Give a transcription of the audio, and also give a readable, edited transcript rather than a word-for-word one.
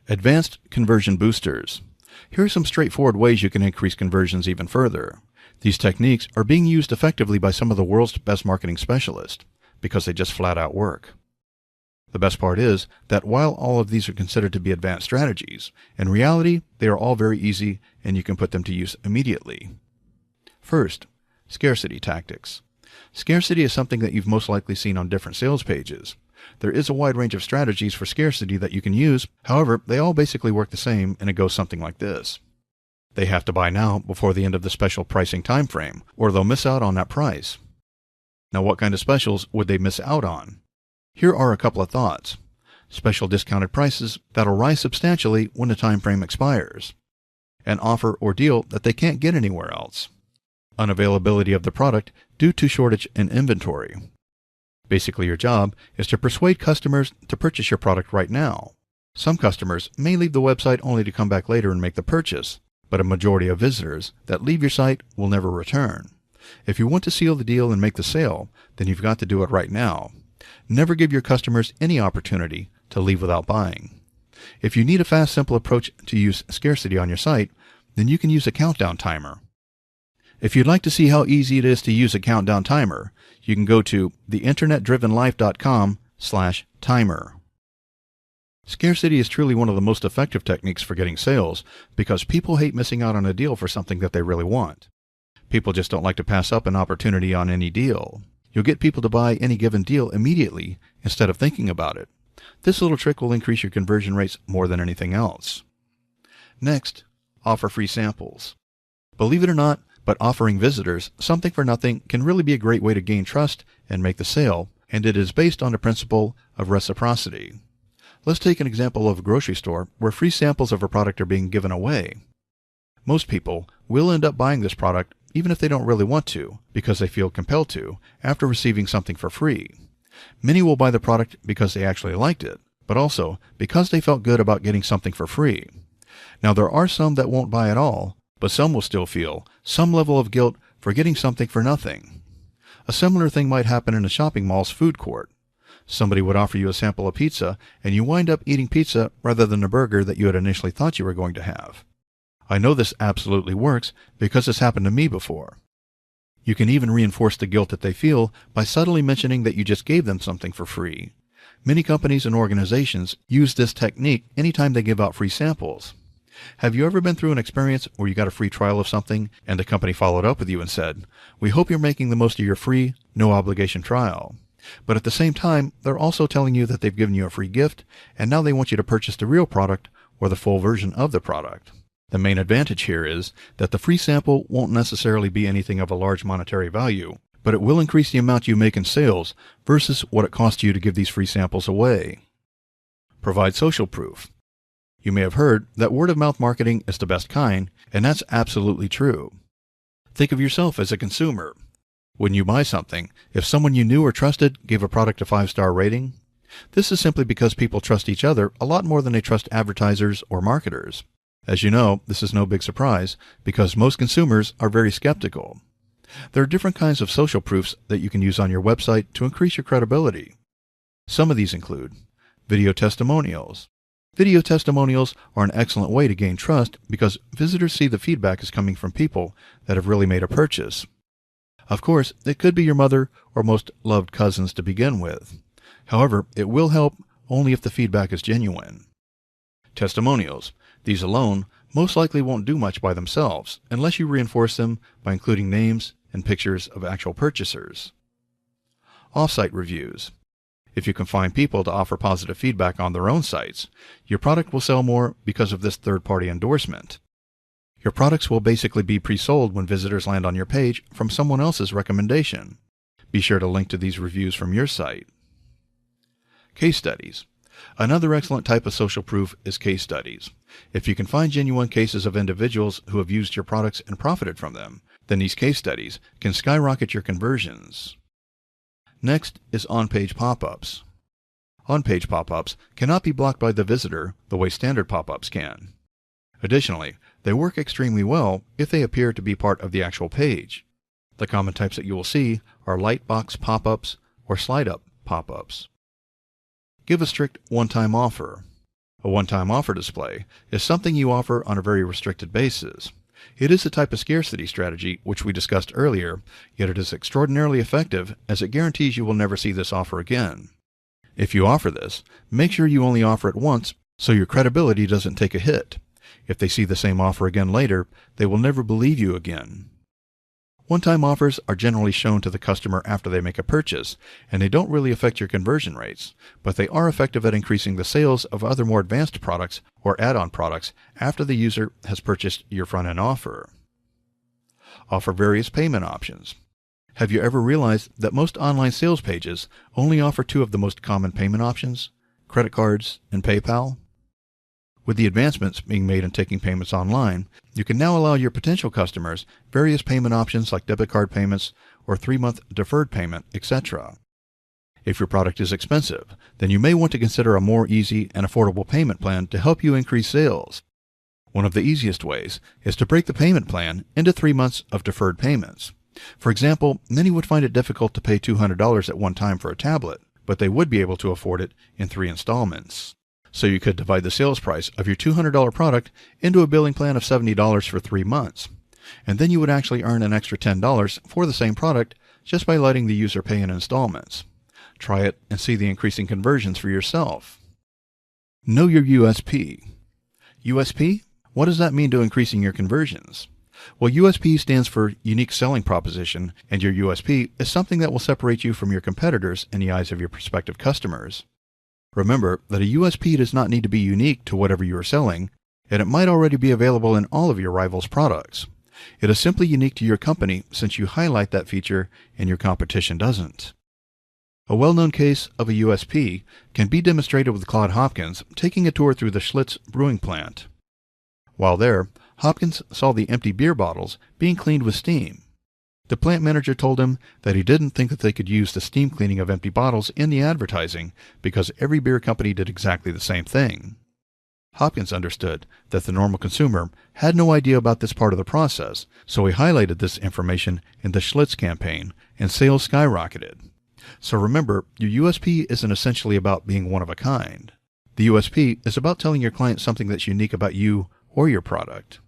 Advanced conversion boosters. Here are some straightforward ways you can increase conversions even further. These techniques are being used effectively by some of the world's best marketing specialists because they just flat out work. The best part is that while all of these are considered to be advanced strategies, in reality they are all very easy and you can put them to use immediately. First, scarcity tactics. Scarcity is something that you've most likely seen on different sales pages. There is a wide range of strategies for scarcity that you can use, however, they all basically work the same and it goes something like this. They have to buy now before the end of the special pricing time frame, or they'll miss out on that price. Now what kind of specials would they miss out on? Here are a couple of thoughts. Special discounted prices that'll rise substantially when the time frame expires. An offer or deal that they can't get anywhere else. Unavailability of the product due to shortage in inventory. Basically, your job is to persuade customers to purchase your product right now. Some customers may leave the website only to come back later and make the purchase, but a majority of visitors that leave your site will never return. If you want to seal the deal and make the sale, then you've got to do it right now. Never give your customers any opportunity to leave without buying. If you need a fast, simple approach to use scarcity on your site, then you can use a countdown timer. If you'd like to see how easy it is to use a countdown timer, you can go to theinternetdrivenlife.com/timer. Scarcity is truly one of the most effective techniques for getting sales because people hate missing out on a deal for something that they really want. People just don't like to pass up an opportunity on any deal. You'll get people to buy any given deal immediately instead of thinking about it. This little trick will increase your conversion rates more than anything else. Next, offer free samples. Believe it or not, but offering visitors something for nothing can really be a great way to gain trust and make the sale, and it is based on the principle of reciprocity. Let's take an example of a grocery store where free samples of a product are being given away. Most people will end up buying this product even if they don't really want to, because they feel compelled to, after receiving something for free. Many will buy the product because they actually liked it, but also because they felt good about getting something for free. Now there are some that won't buy at all, but some will still feel some level of guilt for getting something for nothing. A similar thing might happen in a shopping mall's food court. Somebody would offer you a sample of pizza, and you wind up eating pizza rather than a burger that you had initially thought you were going to have. I know this absolutely works because it's happened to me before. You can even reinforce the guilt that they feel by subtly mentioning that you just gave them something for free. Many companies and organizations use this technique anytime they give out free samples. Have you ever been through an experience where you got a free trial of something and the company followed up with you and said, "We hope you're making the most of your free, no obligation trial." But at the same time, they're also telling you that they've given you a free gift and now they want you to purchase the real product or the full version of the product. The main advantage here is that the free sample won't necessarily be anything of a large monetary value, but it will increase the amount you make in sales versus what it costs you to give these free samples away. Provide social proof. You may have heard that word-of-mouth marketing is the best kind, and that's absolutely true. Think of yourself as a consumer. When you buy something, if someone you knew or trusted gave a product a 5-star rating, this is simply because people trust each other a lot more than they trust advertisers or marketers. As you know, this is no big surprise because most consumers are very skeptical. There are different kinds of social proofs that you can use on your website to increase your credibility. Some of these include video testimonials. Video testimonials are an excellent way to gain trust because visitors see the feedback is coming from people that have really made a purchase. Of course, it could be your mother or most loved cousins to begin with. However, it will help only if the feedback is genuine. Testimonials. These alone most likely won't do much by themselves unless you reinforce them by including names and pictures of actual purchasers. Off-site reviews. If you can find people to offer positive feedback on their own sites, your product will sell more because of this third-party endorsement. Your products will basically be pre-sold when visitors land on your page from someone else's recommendation. Be sure to link to these reviews from your site. Case studies. Another excellent type of social proof is case studies. If you can find genuine cases of individuals who have used your products and profited from them, then these case studies can skyrocket your conversions. Next is on-page pop-ups. On-page pop-ups cannot be blocked by the visitor the way standard pop-ups can. Additionally, they work extremely well if they appear to be part of the actual page. The common types that you will see are lightbox pop-ups or slide-up pop-ups. Give a strict one-time offer. A one-time offer display is something you offer on a very restricted basis. It is a type of scarcity strategy which we discussed earlier, yet it is extraordinarily effective as it guarantees you will never see this offer again. If you offer this, make sure you only offer it once so your credibility doesn't take a hit. If they see the same offer again later, they will never believe you again. One-time offers are generally shown to the customer after they make a purchase, and they don't really affect your conversion rates, but they are effective at increasing the sales of other more advanced products or add-on products after the user has purchased your front-end offer. Offer various payment options. Have you ever realized that most online sales pages only offer two of the most common payment options, credit cards and PayPal? With the advancements being made in taking payments online, you can now allow your potential customers various payment options like debit card payments or 3-month deferred payment, etc. If your product is expensive, then you may want to consider a more easy and affordable payment plan to help you increase sales. One of the easiest ways is to break the payment plan into 3 months of deferred payments. For example, many would find it difficult to pay $200 at one time for a tablet, but they would be able to afford it in 3 installments. So you could divide the sales price of your $200 product into a billing plan of $70 for 3 months. And then you would actually earn an extra $10 for the same product just by letting the user pay in installments. Try it and see the increasing conversions for yourself. Know your USP. USP? What does that mean to increasing your conversions? Well, USP stands for Unique Selling Proposition, and your USP is something that will separate you from your competitors in the eyes of your prospective customers. Remember that a USP does not need to be unique to whatever you are selling, and it might already be available in all of your rivals' products. It is simply unique to your company since you highlight that feature and your competition doesn't. A well-known case of a USP can be demonstrated with Claude Hopkins taking a tour through the Schlitz brewing plant. While there, Hopkins saw the empty beer bottles being cleaned with steam. The plant manager told him that he didn't think that they could use the steam cleaning of empty bottles in the advertising because every beer company did exactly the same thing. Hopkins understood that the normal consumer had no idea about this part of the process, so he highlighted this information in the Schlitz campaign, and sales skyrocketed. So remember, your USP isn't essentially about being one of a kind. The USP is about telling your client something that's unique about you or your product.